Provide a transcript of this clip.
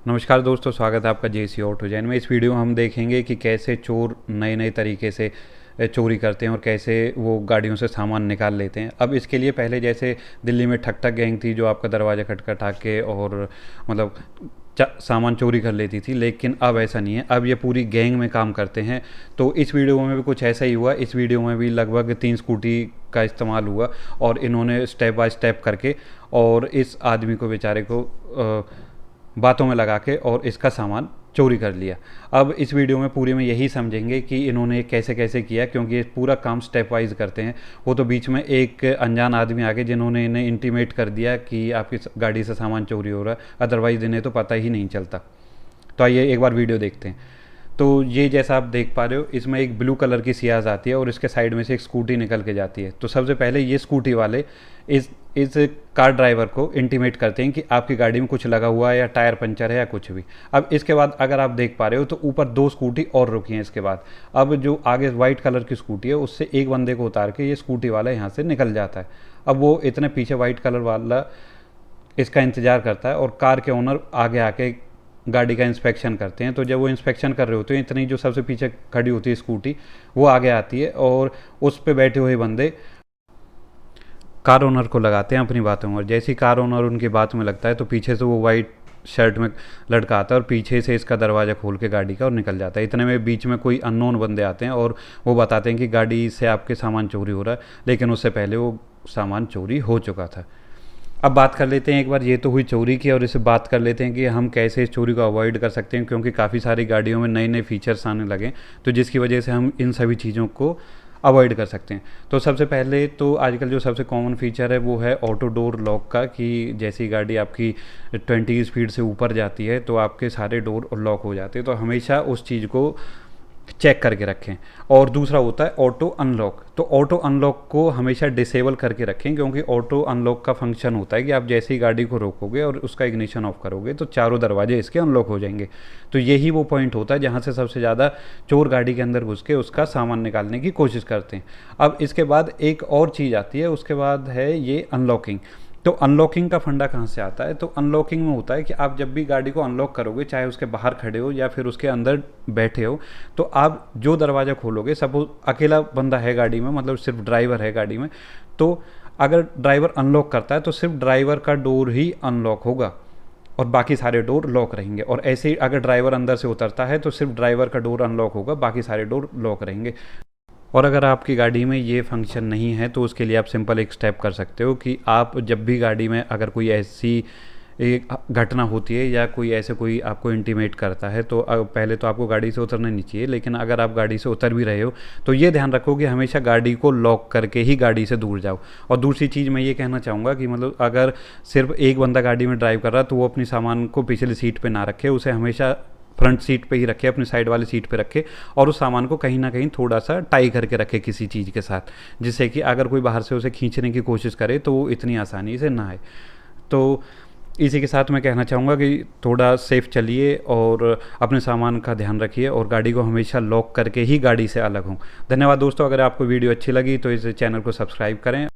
नमस्कार दोस्तों, स्वागत है आपका जेसी ऑटो जैन में। इस वीडियो में हम देखेंगे कि कैसे चोर नए नए तरीके से चोरी करते हैं और कैसे वो गाड़ियों से सामान निकाल लेते हैं। अब इसके लिए पहले जैसे दिल्ली में ठक ठक गैंग थी जो आपका दरवाज़ा खटखटा के और मतलब सामान चोरी कर लेती थी, लेकिन अब ऐसा नहीं है। अब ये पूरी गैंग में काम करते हैं। तो इस वीडियो में भी कुछ ऐसा ही हुआ। इस वीडियो में भी लगभग 3 स्कूटी का इस्तेमाल हुआ और इन्होंने स्टेप बाय स्टेप करके और इस आदमी को बेचारे को बातों में लगा के और इसका सामान चोरी कर लिया। अब इस वीडियो में पूरी में यही समझेंगे कि इन्होंने कैसे कैसे किया, क्योंकि ये पूरा काम स्टेप वाइज करते हैं। वो तो बीच में एक अनजान आदमी आ गए जिन्होंने इन्हें इंटीमेट कर दिया कि आपकी गाड़ी से सामान चोरी हो रहा है, अदरवाइज़ इन्हें तो पता ही नहीं चलता। तो आइए एक बार वीडियो देखते हैं। तो ये जैसा आप देख पा रहे हो, इसमें एक ब्लू कलर की सियाज आती है और इसके साइड में से एक स्कूटी निकल के जाती है। तो सबसे पहले ये स्कूटी वाले इस कार ड्राइवर को इंटीमेट करते हैं कि आपकी गाड़ी में कुछ लगा हुआ है या टायर पंचर है या कुछ भी। अब इसके बाद अगर आप देख पा रहे हो तो ऊपर 2 स्कूटी और रुकी हैं। इसके बाद अब जो आगे वाइट कलर की स्कूटी है उससे एक बंदे को उतार के ये स्कूटी वाला यहाँ से निकल जाता है। अब वो इतने पीछे वाइट कलर वाला इसका इंतज़ार करता है और कार के ओनर आगे आके गाड़ी का इंस्पेक्शन करते हैं। तो जब वो इंस्पेक्शन कर रहे होते हैं, इतनी जो सबसे पीछे खड़ी होती है स्कूटी वो आगे आती है और उस पर बैठे हुए बंदे कार ओनर को लगाते हैं अपनी बातों में। और जैसे ही कार ओनर उनकी बात में लगता है तो पीछे से वो वाइट शर्ट में लड़का आता है और पीछे से इसका दरवाज़ा खोल के गाड़ी का और निकल जाता है। इतने में बीच में कोई अननोन बंदे आते हैं और वो बताते हैं कि गाड़ी से आपके सामान चोरी हो रहा है, लेकिन उससे पहले वो सामान चोरी हो चुका था। अब बात कर लेते हैं, एक बार ये तो हुई चोरी की, और इससे बात कर लेते हैं कि हम कैसे इस चोरी को अवॉइड कर सकते हैं, क्योंकि काफ़ी सारी गाड़ियों में नए नए फीचर्स आने लगे, तो जिसकी वजह से हम इन सभी चीज़ों को अवॉइड कर सकते हैं। तो सबसे पहले तो आजकल जो सबसे कॉमन फीचर है वो है ऑटो डोर लॉक का, कि जैसी गाड़ी आपकी 20 की स्पीड से ऊपर जाती है तो आपके सारे डोर लॉक हो जाते हैं। तो हमेशा उस चीज़ को चेक करके रखें। और दूसरा होता है ऑटो अनलॉक। तो ऑटो अनलॉक को हमेशा डिसेबल करके रखें, क्योंकि ऑटो अनलॉक का फंक्शन होता है कि आप जैसे ही गाड़ी को रोकोगे और उसका इग्निशन ऑफ करोगे तो चारों दरवाजे इसके अनलॉक हो जाएंगे। तो यही वो पॉइंट होता है जहाँ से सबसे ज़्यादा चोर गाड़ी के अंदर घुस के उसका सामान निकालने की कोशिश करते हैं। अब इसके बाद एक और चीज़ आती है, उसके बाद है ये अनलॉकिंग। तो अनलॉकिंग का फंडा कहाँ से आता है? तो अनलॉकिंग में होता है कि आप जब भी गाड़ी को अनलॉक करोगे, चाहे उसके बाहर खड़े हो या फिर उसके अंदर बैठे हो, तो आप जो दरवाज़ा खोलोगे, सपोज अकेला बंदा है गाड़ी में, मतलब सिर्फ ड्राइवर है गाड़ी में, तो अगर ड्राइवर अनलॉक करता है तो सिर्फ ड्राइवर का डोर ही अनलॉक होगा और बाकी सारे डोर लॉक रहेंगे। और ऐसे ही अगर ड्राइवर अंदर से उतरता है तो सिर्फ ड्राइवर का डोर अनलॉक होगा, बाकी सारे डोर लॉक रहेंगे। और अगर आपकी गाड़ी में ये फंक्शन नहीं है तो उसके लिए आप सिंपल एक स्टेप कर सकते हो कि आप जब भी गाड़ी में अगर कोई ऐसी एक घटना होती है या कोई ऐसे कोई आपको इंटीमेट करता है तो पहले तो आपको गाड़ी से उतरना नहीं चाहिए, लेकिन अगर आप गाड़ी से उतर भी रहे हो तो ये ध्यान रखो कि हमेशा गाड़ी को लॉक करके ही गाड़ी से दूर जाओ। और दूसरी चीज़ मैं ये कहना चाहूँगा कि मतलब अगर सिर्फ एक बंदा गाड़ी में ड्राइव कर रहा है तो वो अपनी सामान को पिछली सीट पर ना रखे, उसे हमेशा फ्रंट सीट पे ही रखे, अपनी साइड वाली सीट पे रखे और उस सामान को कहीं ना कहीं थोड़ा सा टाई करके रखे किसी चीज़ के साथ, जिससे कि अगर कोई बाहर से उसे खींचने की कोशिश करे तो वो इतनी आसानी से ना आए। तो इसी के साथ मैं कहना चाहूँगा कि थोड़ा सेफ चलिए और अपने सामान का ध्यान रखिए और गाड़ी को हमेशा लॉक करके ही गाड़ी से अलग हों। धन्यवाद दोस्तों, अगर आपको वीडियो अच्छी लगी तो इस चैनल को सब्सक्राइब करें।